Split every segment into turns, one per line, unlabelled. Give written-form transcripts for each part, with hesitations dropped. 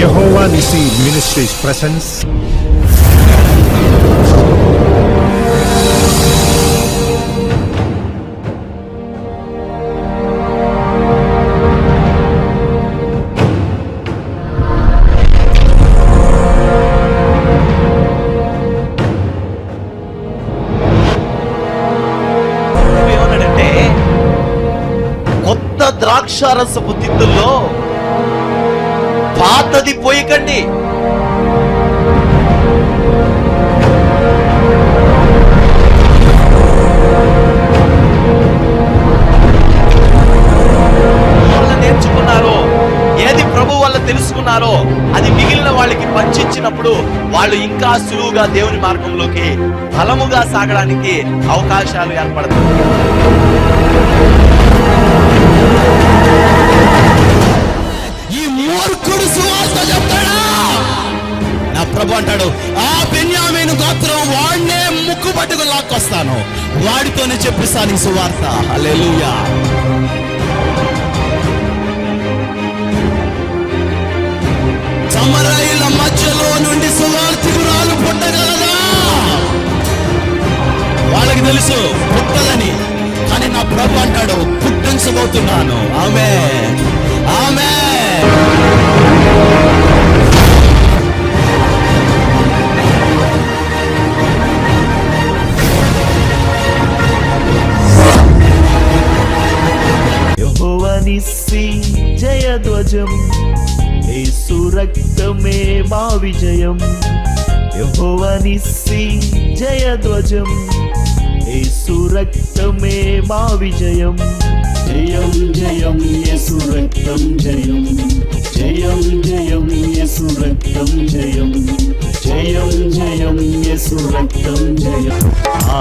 Yehovah Nissi Ministries presents
ఏమన్నాడంటే కొత్త ద్రాక్షారసపు తిత్తుల్లో పాతది పోయకండి. నేర్చుకున్నారో, ఏది ప్రభు వల్ల తెలుసుకున్నారో అది మిగిలిన వాళ్ళకి పంచిచ్చినప్పుడు వాళ్ళు ఇంకా సులువుగా దేవుని మార్గంలోకి బలముగా సాగడానికి అవకాశాలు ఏర్పడతాయి.
మూర్ఖుడు సువార్త చెప్తాడా? నా ప్రభు అంటాడు, ఆ బెన్యామీను గోత్రం వాడినే ముక్కు పట్టుకు లాక్కొస్తాను, వాడితోనే చెప్పిస్తాను ఈ సువార్త. హల్లెలూయా. సమరయుల మధ్యలో నుండి సువార్తికురాలు పుట్టగలదా? వాళ్ళకి తెలుసు పుట్టదని, కానీ నా ప్రభు అంటాడు పుట్టించబోతున్నాను. ఆమేన్, ఆమేన్.
యెహోవా నిస్సి జయధ్వజం, యేసు రక్తమే మా విజయం. యెహోవా నిస్సి జయధ్వజం, యేసు రక్తమే మా విజయం. జయం జయం యేసు రక్తం జయం, జయం జయం యేసు రక్తం జయం, జయం జయం యేసు రక్తం జయం.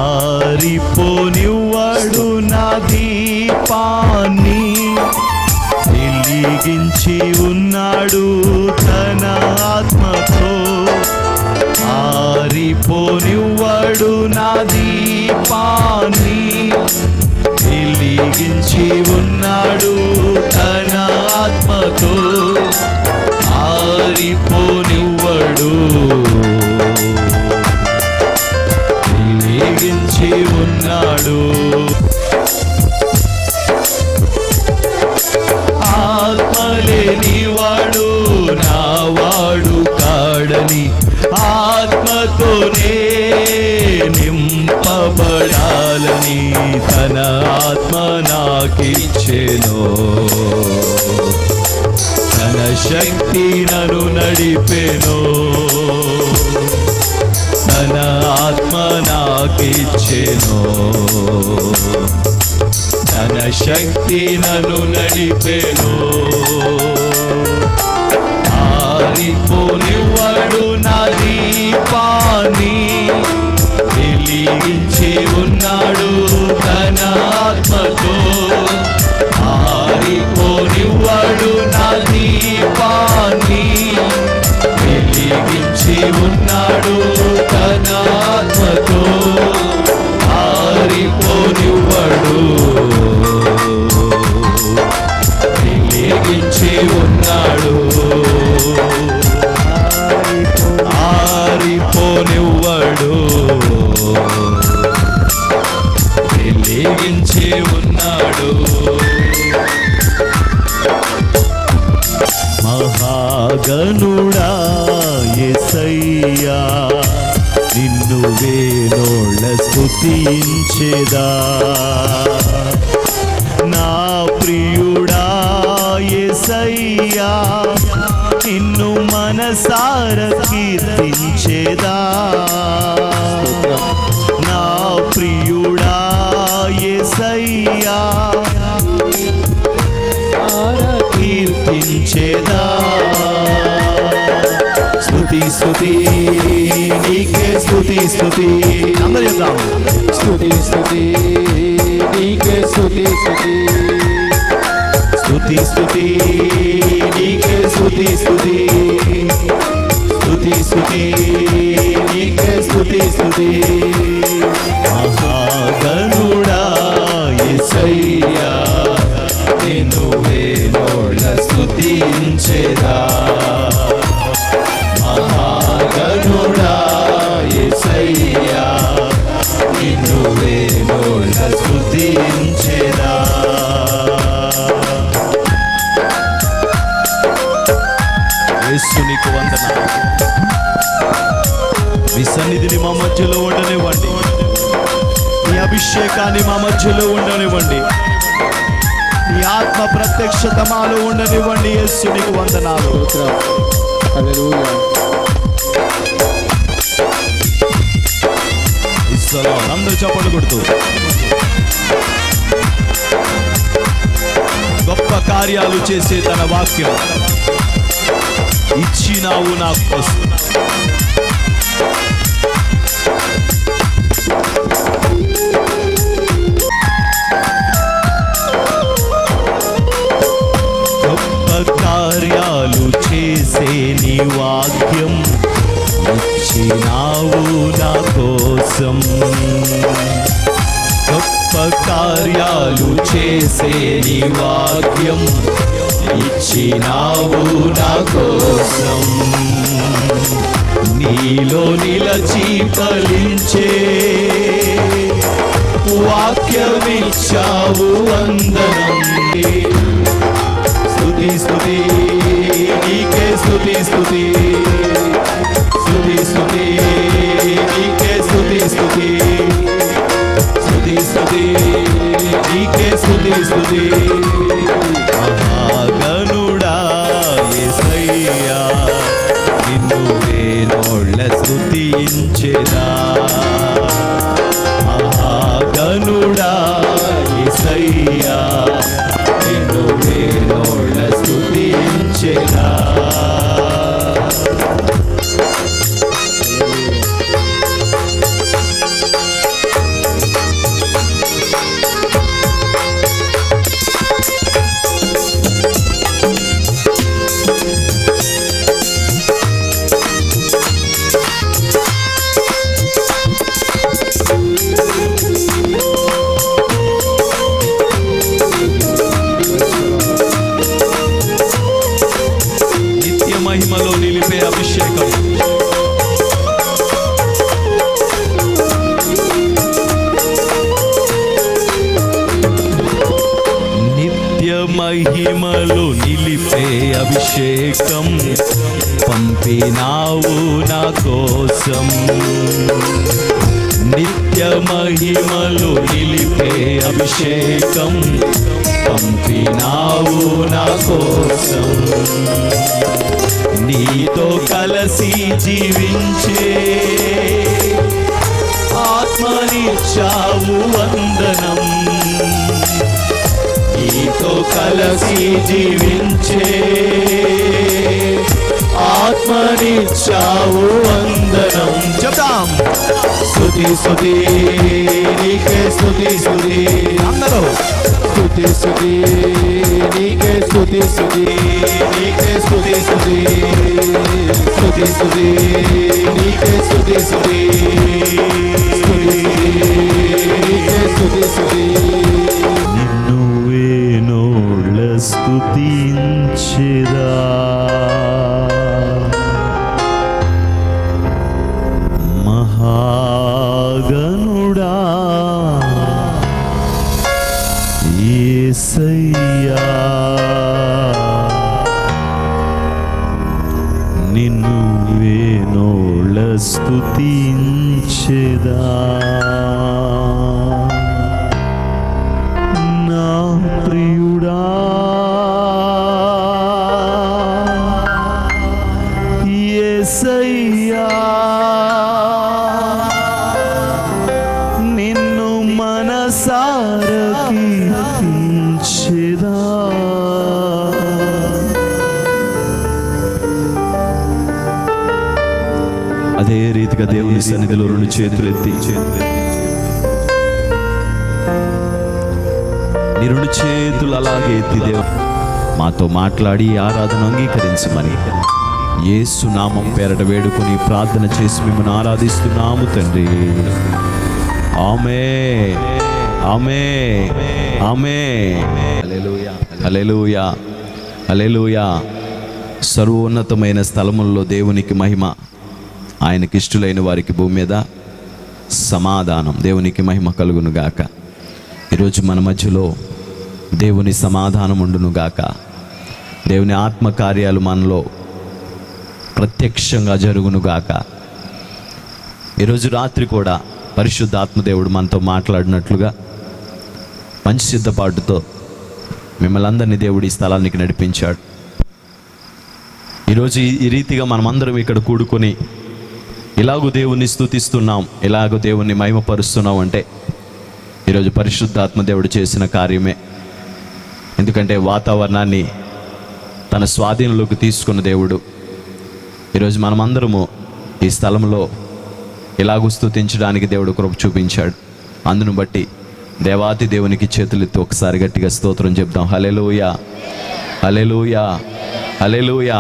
ఆరిపోనివ్వడు నా దీపాన్ని, వెలిగించి ఉన్నాడు తన ఆత్మతో. ఆరిపోనివ్వడు నా దీపాన్ని, వెలిగించి ఉన్నాడు తన ఆత్మతో. ఆరిపోనివ్వడు, వెలిగించి ఉన్నాడు. ఆత్మలేనివాడు నావాడు కాడని, ఆత్మతోనే నింపబడాలని తన ఆత్మ నాకిచ్చెను. తన శక్తి నన్ను నడిపెను, తన ఆత్మ నాకిచ్చెను. తన శక్తి నన్ను నడిపెను. ఆరిపోనివ్వడు నా దీపాన్ని, వెలిగించి ఉన్నాడు తన ఆత్మతో. ఆరిపోనివ్వడు నా దీపాన్ని, వెలిగించి ఉన్నాడు తన ఆత్మతో. ఆరిపోనివ్వడు, వెలిగించి ఉన్నాడు. ఆరిపోనివ్వడు, వెలిగించి ఉన్నాడు. మహాగణుడా యేసయ్యా, నిన్ను వేనోళ్ళ స్తుతించెదా. నా ప్రియుడా యేసయ్యా, నిన్ను మనసార కీర్తించెదా. నా ప్రియుడా యేసయ్యా, కీర్తించెదా. స్తుతి స్తుతి నీకే, స్తుతి స్తుతి అందరూ చెప్తాం. స్తుతి స్తుతి నీకే, స్తుతి స్తుతి, స్తుతి స్తుతి నీకే, స్తుతి స్తుతి, స్తుతి స్తుతి నీకే, స్తుతి స్తుతి. మహాగణుడా యేసయ్యా, నిన్ను వేనోళ్ళ స్తుతించెదా. యేసు నీకు వందనాలు. మీ సన్నిధిని మా మధ్యలో ఉండనివ్వండి, మీ అభిషేకాన్ని మా మధ్యలో ఉండనివ్వండి, మీ ఆత్మ ప్రత్యక్షత మాలో ఉండనివ్వండి. యేసు నీకు వందనాలు. అందరూ చప్పట్లు కొడుతూ గొప్ప కార్యాలు చేసే తన వాక్యం ఇచ్చినావు నా కోసం. గొప్ప కార్యాలు చేసే నీ వాక్యం ఇచ్చినావు నా కోసం. గొప్ప కార్యాలు చేసే నీ వాక్యం ఇచ్చినావు నా కోసం. నీలో నిలచి ఫలించే వాక్యమిచ్చావు వందనం. స్తుతి స్తుతి నీకే, స్తుతి స్తుతి స్తుతి స్తుతి నీకే, స్తుతి స్తుతి స్తుతి స్తుతి నీకే, స్తుతి స్తుతి. మహాగణుడా యేసయ్యా నిన్ను వేనోళ్ళ స్తుతించెదా. మహాగణుడా యేసయ్యా నిన్ను వేనోళ్ళ స్తుతించెదా. మహిమలో నిలిపే అభిషేకం, నిత్య మహిమలో నిలిపే అభిషేకం పంపినావు నా కోసం. నిత్య మహిమలో నిలిపే అభిషేకం పంపినావు నా కోసం. నీతో కలసి జీవించే ఆత్మనిచ్చావు వందనం. నీతో కలసి జీవించే ఆత్మనిచ్చావు వందనం. చెప్తాం స్తుతి స్తుతి నీకే, స్తుతి స్తుతి అందరూ స్తుతి స్తుతి నీకే, స్తుతి స్తుతి నీకే, స్తుతి స్తుతి స్తుతి స్తుతి నీకే, స్తుతి స్తుతి స్తుతి నీకే, స్తుతి స్తుతి. నిన్ను వేనోళ్ళ స్తుతించెదా. మహాగణుడా యేసయ్యా నిన్ను వేనోళ్ళ స్తుతించెదా. నా ప్రియుడా యేసయ్యా నిన్ను మనసారా కీర్తించెదా. అదే రీతిగా దేవుని సన్నిధిలో రెండు చేతులెత్తి నీ రెండు చేతులు అలాగే ఎత్తి దేవు మాతో మాట్లాడి ఆరాధన అంగీకరించమని యేసు నామం పేరట వేడుకొని ప్రార్థన చేసి మిమ్మల్ని ఆరాధిస్తున్నాము తండ్రి. ఆమేన్ ఆమేన్ ఆమేన్. హల్లెలూయా హల్లెలూయా హల్లెలూయా. సర్వోన్నతమైన స్థలముల్లో దేవునికి మహిమ, ఆయనకి ఇష్టలైన వారికి భూమి మీద సమాధానం. దేవునికి మహిమ కలుగును గాక. ఈరోజు మన మధ్యలో దేవుని సమాధానం ఉండును గాక. దేవుని ఆత్మకార్యాలు మనలో
ప్రత్యక్షంగా జరుగునుగాక. ఈరోజు రాత్రి కూడా పరిశుద్ధాత్మదేవుడు మనతో మాట్లాడినట్లుగా మంచి సిద్ధపాటుతో మిమ్మల్ని అందరినీ దేవుడు ఈ స్థలానికి నడిపించాడు. ఈరోజు ఈ రీతిగా మనమందరం ఇక్కడ కూడుకొని ఇలాగూ దేవుణ్ణి స్తుతిస్తున్నాం, ఇలాగూ దేవుణ్ణి మహిమపరుస్తున్నాం అంటే ఈరోజు పరిశుద్ధాత్మదేవుడు చేసిన కార్యమే. ఎందుకంటే వాతావరణాన్ని తన స్వాధీనంలోకి తీసుకున్న దేవుడు ఈరోజు మనమందరము ఈ స్థలంలో ఇలాగూ స్తుతించడానికి దేవుడు కృప చూపించాడు. అందును బట్టి దేవాతి దేవునికి చేతులెత్తి ఒకసారి గట్టిగా స్తోత్రం చెప్దాం. హల్లెలూయా, హల్లెలూయా, హల్లెలూయా.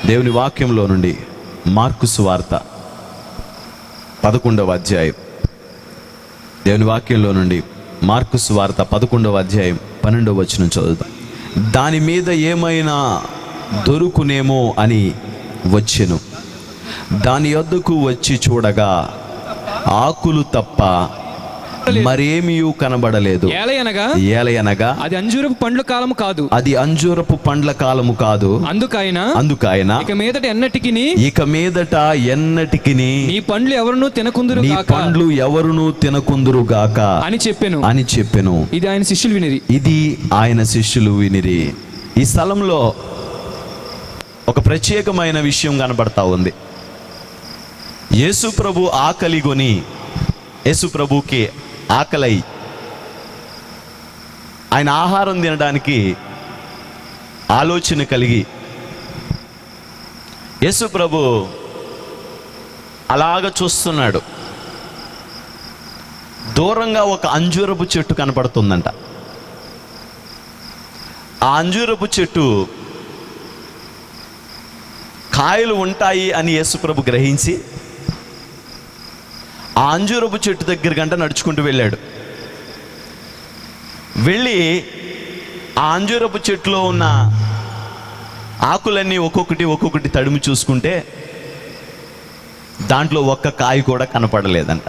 దేవుని వాక్యంలో నుండి మార్కు సువార్త 11వ అధ్యాయం, దేవుని వాక్యంలో నుండి మార్కు సువార్త 11వ అధ్యాయం 12వ వచనం చదువుతాం. దాని మీద ఏమైనా దొరుకునేమో అని వచ్చెను. దాని యొద్దకు వచ్చి చూడగా ఆకులు తప్ప మరేమీ కనబడలేదు. ఏలయనగా అది అంజూరపు పండ్ల కాలము కాదు, అది అంజూరపు పండ్ల కాలము కాదు. అందుకైన ఇక మీదట ఎన్నటికిని నీ పండ్లు ఎవరును తినకుందురుగాక అని చెప్పెను. ఇది ఆయన శిష్యులు వినిరి. ఈ స్థలంలో ఒక ప్రత్యేకమైన విషయం కనబడతా ఉంది. యేసు ప్రభు ఆకలిగొని, యేసు ప్రభుకి ఆకలై ఆయన ఆహారం తినడానికి ఆలోచన కలిగి యేసు ప్రభు అలాగ చూస్తున్నాడు. దూరంగా ఒక అంజూరపు చెట్టు కనపడుతుందంట. ఆ అంజూరపు చెట్టు కాయలు ఉంటాయి అని యేసు ప్రభు గ్రహించి ఆ అంజూరపు చెట్టు దగ్గరకంట నడుచుకుంటూ వెళ్ళాడు. వెళ్ళి ఆ అంజూరపు చెట్టులో ఉన్న ఆకులన్నీ ఒక్కొక్కటి తడిమి చూసుకుంటే దాంట్లో ఒక్క కాయ కూడా కనపడలేదంట.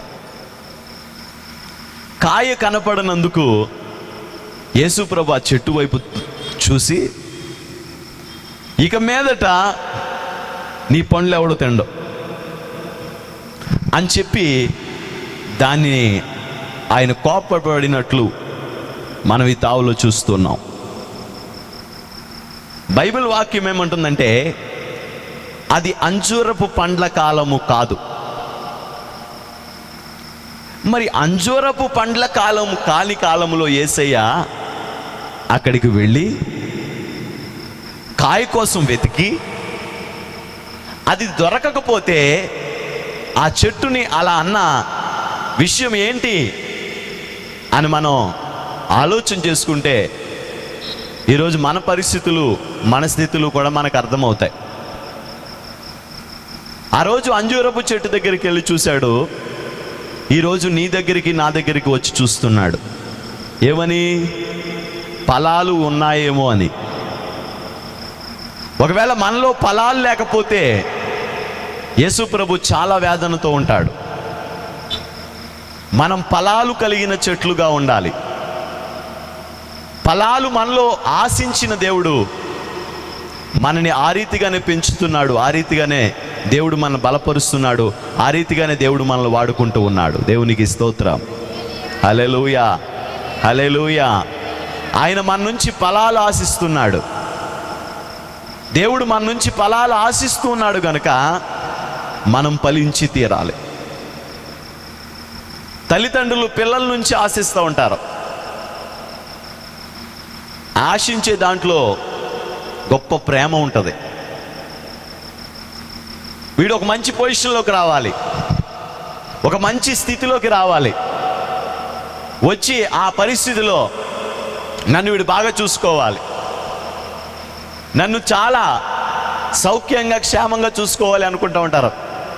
కాయ కనపడనందుకు యేసు ప్రభు ఆ చెట్టు వైపు చూసి, ఇక మీదట నీ పండ్లు ఎవడో తిండో అని చెప్పి దాన్ని ఆయన కోపపడినట్లు మనం ఈ తావులో చూస్తున్నాం. బైబిల్ వాక్యం ఏమంటుందంటే అది అంజూరపు పండ్ల కాలము కాదు. మరి అంజూరపు పండ్ల కాలం కాని కాలంలో యేసయ్య అక్కడికి వెళ్ళి కాయ కోసం వెతికి అది దొరకకపోతే ఆ చెట్టుని అలా అన్న విషయం ఏంటి అని మనం ఆలోచన చేసుకుంటే ఈరోజు మన పరిస్థితులు, మన స్థితులు కూడా మనకు అర్థమవుతాయి. ఆ రోజు అంజూరపు చెట్టు దగ్గరికి వెళ్ళి చూశాడు. ఈరోజు నీ దగ్గరికి, నా దగ్గరికి వచ్చి చూస్తున్నాడు. ఏమని? ఫలాలు ఉన్నాయేమో అని. ఒకవేళ మనలో ఫలాలు లేకపోతే యేసు ప్రభు చాలా వేదనతో ఉంటాడు. మనం ఫలాలు కలిగిన చెట్లుగా ఉండాలి. ఫలాలు మనలో ఆశించిన దేవుడు మనని ఆ రీతిగానే పెంచుతున్నాడు, ఆ రీతిగానే దేవుడు మనల్ని బలపరుస్తున్నాడు, ఆ రీతిగానే దేవుడు మనల్ని వాడుకుంటూ ఉన్నాడు. దేవునికి స్తోత్రం. హల్లెలూయా, హల్లెలూయా. ఆయన మన నుంచి ఫలాలు ఆశిస్తున్నాడు. దేవుడు మన నుంచి ఫలాలు ఆశిస్తూ ఉన్నాడు కనుక మనం ఫలించి తీరాలి. తల్లిదండ్రులు పిల్లల నుంచి ఆశిస్తూ ఉంటారు. ఆశించే దాంట్లో గొప్ప ప్రేమ ఉంటుంది. వీడు ఒక మంచి పొజిషన్లోకి రావాలి, ఒక మంచి స్థితిలోకి రావాలి, వచ్చి ఆ పరిస్థితిలో నన్ను వీడు బాగా చూసుకోవాలి, నన్ను చాలా సౌఖ్యంగా క్షేమంగా చూసుకోవాలి అనుకుంటూ ఉంటారు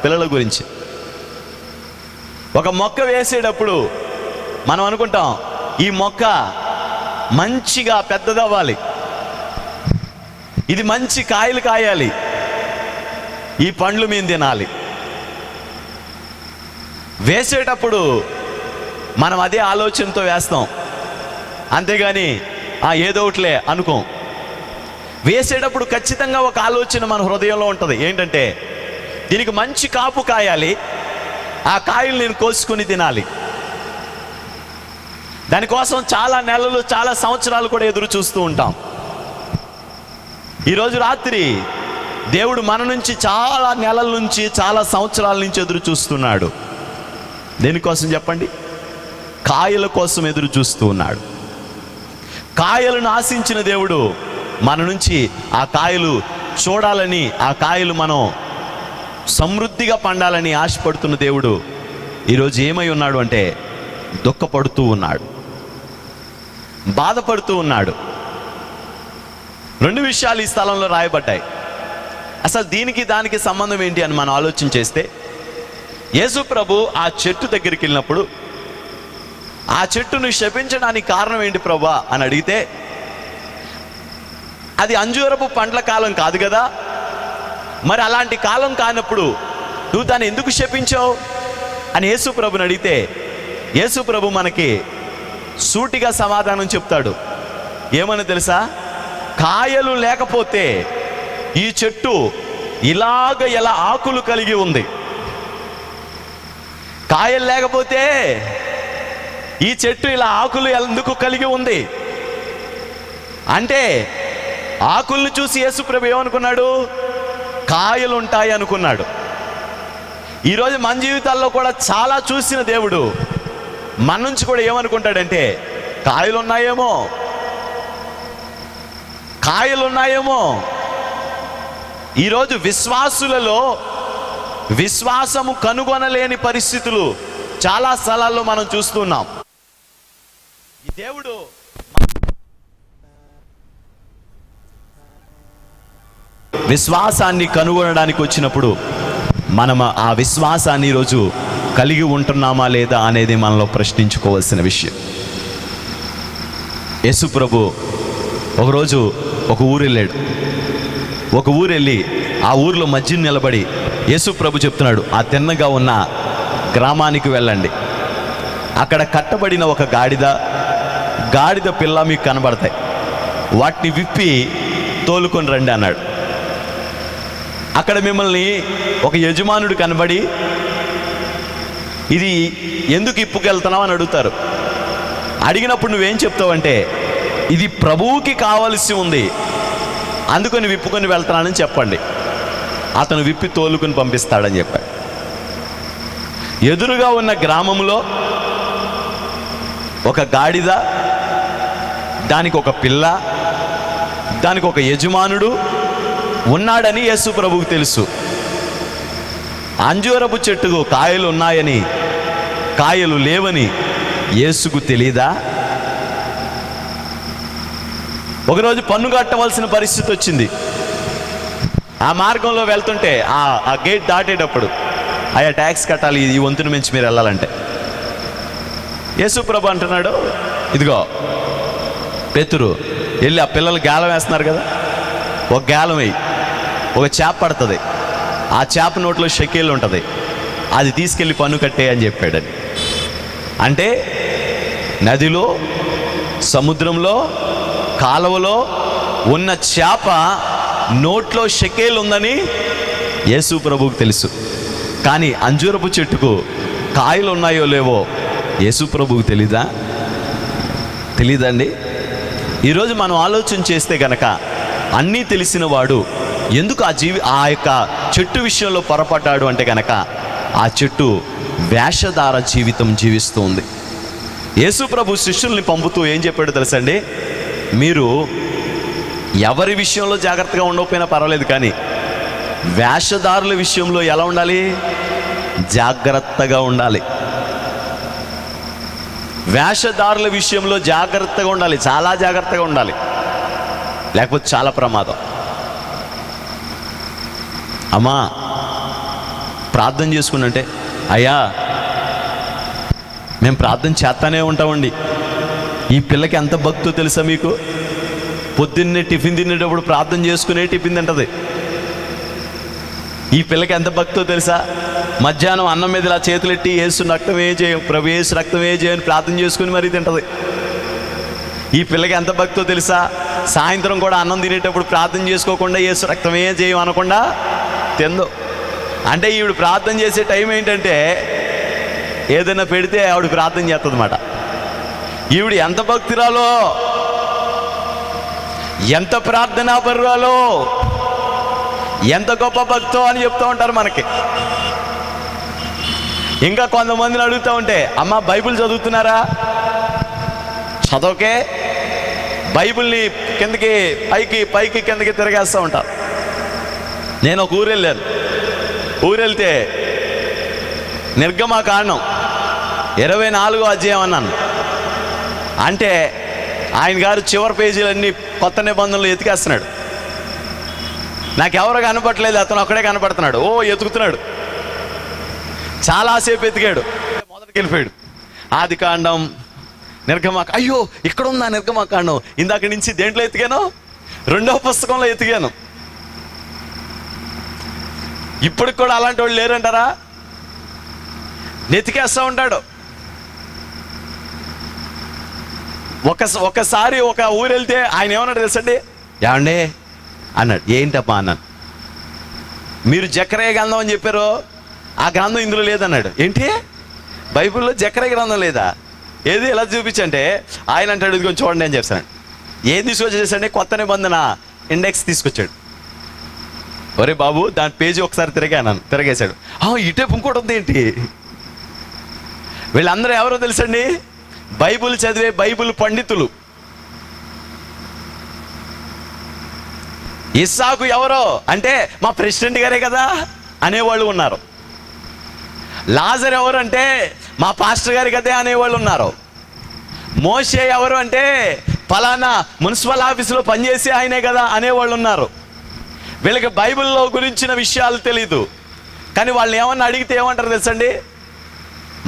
పిల్లల గురించి. ఒక మొక్క వేసేటప్పుడు మనం అనుకుంటాం ఈ మొక్క మంచిగా పెద్దదవ్వాలి, ఇది మంచి కాయలు కాయాలి, ఈ పండ్లు మేము తినాలి. వేసేటప్పుడు మనం అదే ఆలోచనతో వేస్తాం, అంతేగాని ఏదో ఒకటిలే అనుకోం. వేసేటప్పుడు ఖచ్చితంగా ఒక ఆలోచన మన హృదయంలో ఉంటుంది. ఏంటంటే దీనికి మంచి కాపు కాయాలి, ఆ కాయలు నేను కోసుకొని తినాలి. దానికోసం చాలా నెలలు, చాలా సంవత్సరాలు కూడా ఎదురు చూస్తూ ఉంటాం. ఈరోజు రాత్రి దేవుడు మన నుంచి చాలా నెలల నుంచి, చాలా సంవత్సరాల నుంచి ఎదురు చూస్తున్నాడు. దేనికోసం చెప్పండి? కాయల కోసం ఎదురు చూస్తూ ఉన్నాడు. కాయలను ఆశించిన దేవుడు మన నుంచి ఆ కాయలు చూడాలని, ఆ కాయలు మనం సమృద్ధిగా పండాలని ఆశపడుతున్న దేవుడు ఈరోజు ఏమై ఉన్నాడు అంటే దుఃఖపడుతూ ఉన్నాడు, బాధపడుతూ ఉన్నాడు. రెండు విషయాలు ఈ స్థలంలో రాయబడ్డాయి. అసలు దీనికి దానికి సంబంధం ఏంటి అని మనం ఆలోచన చేస్తే, యేసు ప్రభు ఆ చెట్టు దగ్గరికి వెళ్ళినప్పుడు ఆ చెట్టును శపించడానికి కారణం ఏంటి ప్రభా అని అడిగితే, అది అంజూరపు పండ్ల కాలం కాదు కదా, మరి అలాంటి కాలం కానప్పుడు నువ్వు దాన్ని ఎందుకు శపించావు అని యేసు ప్రభుని అడిగితే, యేసు ప్రభు మనకి సూటిగా సమాధానం చెప్తాడు. ఏమని తెలుసా? కాయలు లేకపోతే ఈ చెట్టు ఇలాగ ఎలా ఆకులు కలిగి ఉంది. కాయలు లేకపోతే ఈ చెట్టు ఇలా ఆకులు ఎందుకు కలిగి ఉంది అంటే, ఆకుల్ని చూసి యేసు ప్రభు ఏమనుకున్నాడు? కాయలు ఉంటాయి అనుకున్నాడు. ఈరోజు మన జీవితాల్లో కూడా చాలా చూసిన దేవుడు మన నుంచి కూడా ఏమనుకుంటాడంటే, కాయలు ఉన్నాయేమో, కాయలు ఉన్నాయేమో. ఈరోజు విశ్వాసులలో విశ్వాసము కనుగొనలేని పరిస్థితులు చాలా స్థలాల్లో మనం చూస్తున్నాం. ఈ దేవుడు విశ్వాసాన్ని కనుగొనడానికి వచ్చినప్పుడు మనం ఆ విశ్వాసాన్ని ఈరోజు కలిగి ఉంటున్నామా లేదా అనేది మనలో ప్రశ్నించుకోవాల్సిన విషయం. యేసు ప్రభు ఒకరోజు ఒక ఊరు వెళ్ళాడు. ఒక ఊరు వెళ్ళి ఆ ఊరిలో మధ్యన నిలబడి యేసు ప్రభు చెప్తున్నాడు, ఆ తిన్నగా ఉన్న గ్రామానికి వెళ్ళండి, అక్కడ కట్టబడిన ఒక గాడిద పిల్ల మీకు కనబడతాయి, వాటిని విప్పి తోలుకొని రండి అన్నాడు. అక్కడ మిమ్మల్ని ఒక యజమానుడు కనబడి, ఇది ఎందుకు ఇప్పుకెళ్తున్నావు అని అడుగుతారు. అడిగినప్పుడు నువ్వేం చెప్తావంటే, ఇది ప్రభువుకి కావలసి ఉంది అందుకని విప్పుకొని వెళ్తున్నానని చెప్పండి. అతను విప్పి తోలుకొని పంపిస్తాడని చెప్పాడు. ఎదురుగా ఉన్న గ్రామంలో ఒక గాడిద, దానికి ఒక పిల్ల, దానికి ఒక యజమానుడు ఉన్నాడని యేసు ప్రభువుకు తెలుసు. అంజూరపు చెట్టుకు కాయలు ఉన్నాయని, కాయలు లేవని యేసుకు తెలీదా? ఒకరోజు పన్ను కట్టవలసిన పరిస్థితి వచ్చింది. ఆ మార్గంలో వెళ్తుంటే ఆ గేట్ దాటేటప్పుడు, అయ్యా ట్యాక్స్ కట్టాలి, ఈ వంతుని మించి మీరు వెళ్ళాలంటే, యేసు ప్రభు అంటున్నాడు, ఇదిగో పేతురు వెళ్ళి ఆ పిల్లలు గాలం వేస్తున్నారు కదా, ఒక గాలం వేయి, ఒక చేప పడుతుంది, ఆ చేప నోట్లో షెకేలు ఉంటుంది, అది తీసుకెళ్ళి పన్ను కట్టే అని చెప్పాడని. అంటే నదిలో, సముద్రంలో, కాలువలో ఉన్న చేప నోట్లో షెకేలు ఉందని యేసు ప్రభువుకు తెలుసు. కానీ అంజూరపు చెట్టుకు కాయలు ఉన్నాయో లేవో యేసు ప్రభువుకు తెలీదండి. ఈరోజు మనం ఆలోచన చేస్తే గనక, అన్నీ తెలిసిన వాడు ఎందుకు ఆ యొక్క చెట్టు విషయంలో పొరపడ్డాడు అంటే గనక, ఆ చెట్టు వేషధార జీవితం జీవిస్తూ ఉంది. యేసు ప్రభు శిష్యుల్ని పంపుతూ ఏం చెప్పాడో తెలుసండి? మీరు ఎవరి విషయంలో జాగ్రత్తగా ఉండకపోయినా పర్వాలేదు, కానీ వేషధారుల విషయంలో ఎలా ఉండాలి? జాగ్రత్తగా ఉండాలి. వేషధారుల విషయంలో జాగ్రత్తగా ఉండాలి, చాలా జాగ్రత్తగా ఉండాలి, లేకపోతే చాలా ప్రమాదం. అమ్మా ప్రార్థన చేసుకున్నంటే, అయ్యా మేము ప్రార్థన చేస్తానే ఉంటామండి, ఈ పిల్లకి ఎంత భక్తో తెలుసా మీకు? పొద్దున్నే టిఫిన్ తినేటప్పుడు ప్రార్థన చేసుకునే టిఫిన్ తింటది. ఈ పిల్లకి ఎంత భక్తో తెలుసా? మధ్యాహ్నం అన్నం మీద ఇలా చేతులెట్టి యేసు రక్తమే చేయం, ప్రభు యేసు రక్తమే చేయని ప్రార్థన చేసుకుని మరీ తింటది. ఈ పిల్లకి ఎంత భక్తో తెలుసా? సాయంత్రం కూడా అన్నం తినేటప్పుడు ప్రార్థన చేసుకోకుండా యేసు రక్తమే చేయం అనకుండా తిందో. అంటే ఈవిడ ప్రార్థన చేసే టైం ఏంటంటే ఏదైనా పెడితే ఆవిడ ప్రార్థన చేస్తుంది అన్నమాట. ఈవిడ ఎంత భక్తురాలో, ఎంత ప్రార్థనా పరురాలో, ఎంత గొప్ప భక్తో అని చెప్తూ ఉంటారు మనకి. ఇంకా కొంతమందిని అడుగుతూ ఉంటే, అమ్మ బైబిల్ చదువుతున్నారా? చదవకే బైబిల్ని కిందకి పైకి కిందకి తిరగేస్తూ ఉంటారు. నేను ఒక ఊరు వెళ్ళాను. ఊరెళ్తే నిర్గమకాండం 24వ అధ్యాయం అన్నాను. అంటే ఆయన గారు చివరి పేజీలన్నీ కొత్త నిబంధనలు ఎతికేస్తున్నాడు. నాకెవరు కనపడలేదు, అతను ఒక్కడే కనపడుతున్నాడు. ఎతుకుతున్నాడు. చాలాసేపు ఎతికాడు. మొదటికి వెళ్ళిపోయాడు. ఆదికాండం, అయ్యో ఇక్కడ ఉందా నిర్గమకాండం, ఇందాక నుంచి దేంట్లో ఎతికాను? 2వ పుస్తకంలో ఎతికాను. ఇప్పటికి కూడా అలాంటి వాళ్ళు లేరంటారా? నెతికేస్తూ ఉంటాడు. ఒకసారి ఒక ఊరు వెళ్తే ఆయన ఏమన్నాడు తెలుసండి? ఏమండే అన్నాడు. ఏంటప్పా అన్నాను. మీరు జకర్యా గ్రంథం అని చెప్పారు, ఆ గ్రంథం ఇందులో లేదన్నాడు. ఏంటి బైబిల్లో జకర్యా గ్రంథం లేదా? ఏది ఎలా చూపించంటే ఆయన అంటాడు, ఇదిగో చూడండి అని చెప్తాను. ఏం తీసుకొచ్చేసండి? కొత్త నిబంధన ఇండెక్స్ తీసుకొచ్చాడు. ఒరే బాబు దాని పేజీ ఒకసారి తిరగేశాడు. ఇటేపు ఇంకోటి ఉంది ఏంటి? వీళ్ళందరూ ఎవరో తెలుసండి? బైబిల్ చదివే బైబిల్ పండితులు. ఇస్సాకు ఎవరో అంటే మా ప్రెసిడెంట్ గారే కదా అనేవాళ్ళు ఉన్నారు. లాజర్ ఎవరు అంటే మా పాస్టర్ గారి కదే అనేవాళ్ళు ఉన్నారు. మోషే ఎవరు అంటే ఫలానా మున్సిపల్ ఆఫీసులో పనిచేసి ఆయనే కదా అనేవాళ్ళు ఉన్నారు. వీళ్ళకి బైబిల్లో గురించిన విషయాలు తెలీదు. కానీ వాళ్ళని ఏమన్నా అడిగితే ఏమంటారు తెలుసండి?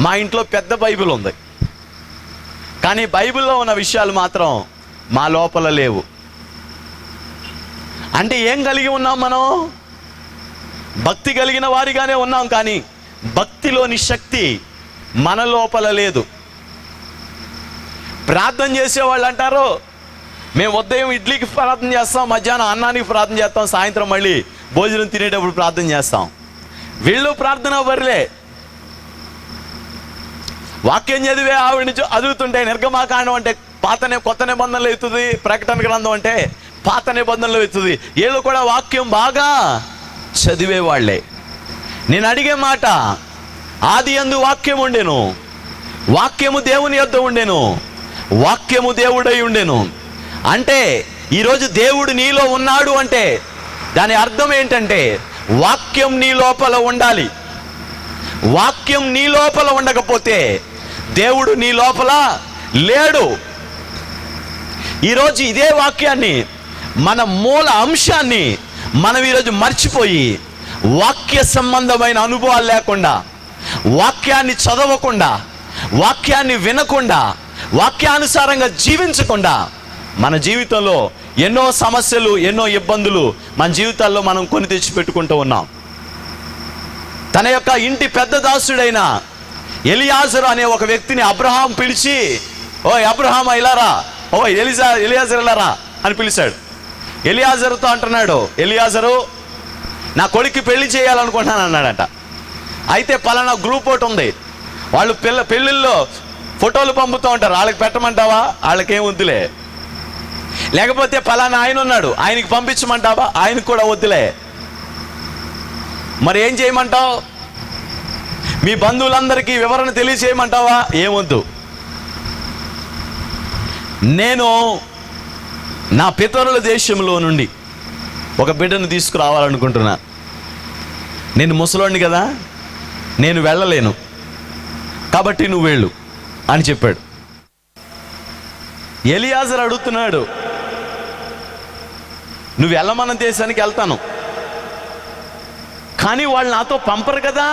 మా ఇంట్లో పెద్ద బైబిల్ ఉంది, కానీ బైబిల్లో ఉన్న విషయాలు మాత్రం మా లోపల లేవు. అంటే ఏం కలిగి ఉన్నాం మనం? భక్తి కలిగిన వారిగానే ఉన్నాం, కానీ భక్తిలోని శక్తి మన లోపల లేదు. ప్రార్థన చేసేవాళ్ళు అంటారు, మేము ఉదయం ఇడ్లీకి ప్రార్థన చేస్తాం, మధ్యాహ్నం అన్నానికి ప్రార్థన చేస్తాం, సాయంత్రం మళ్ళీ భోజనం తినేటప్పుడు ప్రార్థన చేస్తాం. వీళ్ళు ప్రార్థన బరిలే. వాక్యం చదివే ఆవిడ నుంచి చదువుతుంటే నిర్గమకాండం అంటే కొత్త నిబంధనలు అవుతుంది, ప్రకటన గ్రంథం అంటే పాత నిబంధనలు అవుతుంది. వీళ్ళు కూడా వాక్యం బాగా చదివేవాళ్లే. నేను అడిగే మాట, ఆది యందు వాక్యం ఉండెను, వాక్యము దేవుని యొద్ద ఉండెను, వాక్యము దేవుడై ఉండెను. అంటే ఈరోజు దేవుడు నీలో ఉన్నాడు అంటే దాని అర్థం ఏంటంటే వాక్యం నీ లోపల ఉండాలి. వాక్యం నీ లోపల ఉండకపోతే దేవుడు నీ లోపల లేడు. ఈరోజు ఇదే వాక్యాన్ని, మన మూల అంశాన్ని మనం ఈరోజు మర్చిపోయి వాక్య సంబంధమైన అనుభవాలు లేకుండా, వాక్యాన్ని చదవకుండా, వాక్యాన్ని వినకుండా, వాక్యానుసారంగా జీవించకుండా మన జీవితంలో ఎన్నో సమస్యలు, ఎన్నో ఇబ్బందులు మన జీవితాల్లో మనం కొని తెచ్చిపెట్టుకుంటూ ఉన్నాం. తన యొక్క ఇంటి పెద్ద దాసుడైన ఎలియాజరు అనే ఒక వ్యక్తిని అబ్రహాం పిలిచి, ఓ అబ్రహాం ఇలారా, ఓ ఎలియాజరు ఇలారా అని పిలిచాడు. ఎలియాజరుతో అంటున్నాడు, ఎలియాజరు నా కొడుక్కి పెళ్లి చేయాలనుకుంటున్నాను అన్నాడట. అయితే పలానా గ్రూప్ ఒకటి ఉంది, వాళ్ళు పెళ్ళిళ్ళలో ఫోటోలు పంపుతూ ఉంటారు, వాళ్ళకి పెట్టమంటావా? వాళ్ళకేం వద్దులే. లేకపోతే పలానా ఆయన ఉన్నాడు, ఆయనకి పంపించమంటావా? ఆయనకు కూడా వద్దులే. మరి ఏం చేయమంటావు? మీ బంధువులందరికీ వివరణ తెలియచేయమంటావా? ఏమొద్దు. నేను నా పితరుల దేశంలో నుండి ఒక బిడ్డను తీసుకురావాలనుకుంటున్నా. నేను ముసలోడిని కదా, నేను వెళ్ళలేను, కాబట్టి నువ్వు వెళ్ళు అని చెప్పాడు. ఎలియాజరు అడుగుతున్నాడు, నువ్వు వెళ్ళమన్న దేశానికి వెళ్తాను, కానీ వాళ్ళు నాతో పంపరు కదా,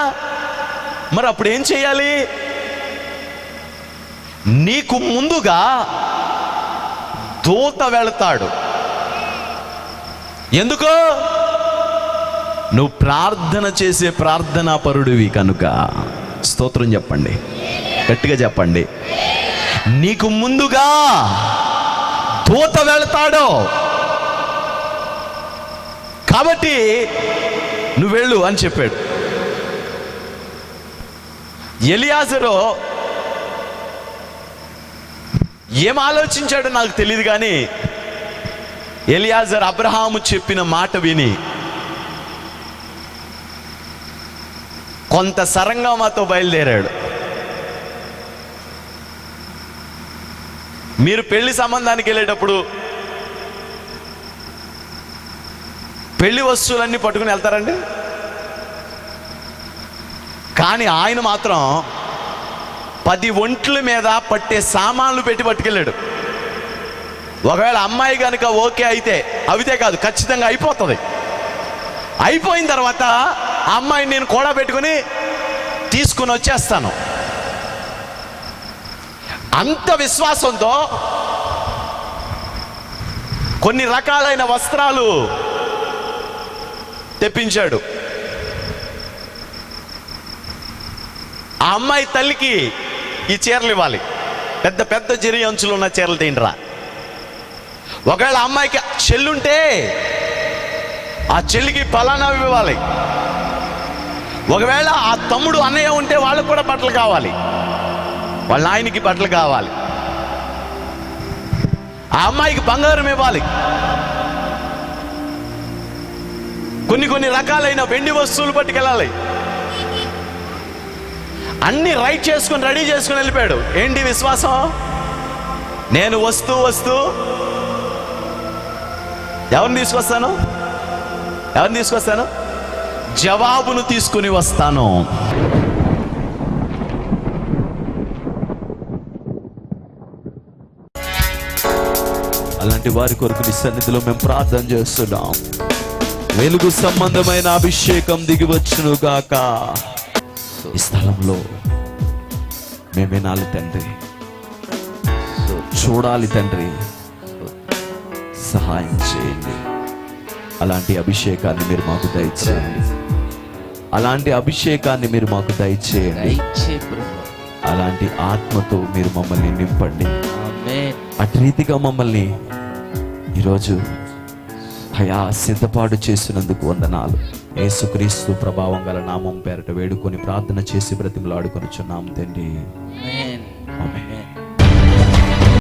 మరి అప్పుడు ఏం చేయాలి? నీకు ముందుగా దూత వెళతాడు. ఎందుకో? నువ్వు ప్రార్థన చేసే ప్రార్థనా పరుడివి కనుక. స్తోత్రం చెప్పండి, గట్టిగా చెప్పండి. నీకు ముందుగా దూత వెళతాడు, కాబట్టి నువ్వు వెళ్ళు అని చెప్పాడు. ఎలియాజరు ఏం ఆలోచించాడో నాకు తెలియదు, కానీ ఎలియాజర్ అబ్రహాము చెప్పిన మాట విని కొంత సరంగమాతో బయలుదేరాడు. మీరు పెళ్లి సంబంధానికి వెళ్ళేటప్పుడు పెళ్లి వస్తువులన్నీ పట్టుకుని వెళ్తారండి, కానీ ఆయన మాత్రం 10 ఒంట్ల మీద పట్టే సామాన్లు పెట్టి పట్టుకెళ్ళాడు. ఒకవేళ అమ్మాయి కనుక ఓకే అయితే, అవితే కాదు ఖచ్చితంగా అయిపోతుంది. అయిపోయిన తర్వాత ఆ అమ్మాయిని నేను కూడా పెట్టుకుని తీసుకుని వచ్చేస్తాను. అంత విశ్వాసంతో కొన్ని రకాలైన వస్త్రాలు తెప్పించాడు. ఆ అమ్మాయి తల్లికి ఈ చీరలు ఇవ్వాలి, పెద్ద పెద్ద జరి అంచులు ఉన్న చీరలు తింటరా. ఒకవేళ అమ్మాయికి చెల్లుంటే ఆ చెల్లికి ఫలానావి ఇవ్వాలి. ఒకవేళ ఆ తమ్ముడు అన్నయ్య ఉంటే వాళ్ళకు కూడా బట్టలు కావాలి, వాళ్ళ ఆయనకి బట్టలు కావాలి. ఆ అమ్మాయికి బంగారం ఇవ్వాలి. కొన్ని రకాలైన వెండి వస్తువులు పట్టుకెళ్ళాలి. అన్ని రైట్ చేసుకుని రెడీ చేసుకుని వెళ్ళిపోయాడు. ఏంటి విశ్వాసం? నేను వస్తూ ఎవరిని తీసుకొస్తాను? జవాబును తీసుకుని వస్తాను. అలాంటి వారి కొరకు నీ సన్నిధిలో మేము ప్రార్థన చేస్తున్నాం. వెలుగు సంబంధమైన అభిషేకం దిగి వచ్చును గాక. ఈ స్థలంలో మేము వినాలి తండ్రి, చూడాలి తండ్రి, సహాయం చేయండి. అలాంటి అభిషేకాన్ని మీరు మాకు దయచేయండి. అలాంటి ఆత్మతో మీరు మమ్మల్ని నింపండి. అటు రీతిగా మమ్మల్ని ఈరోజు అయా సిద్ధపాటు చేసినందుకు వందనాలు. యేసుక్రీస్తు ప్రభావం గల నామం పేరట వేడుకొని ప్రార్థన చేసి బ్రతిమలాడుకొనుచున్నాం తండ్రి.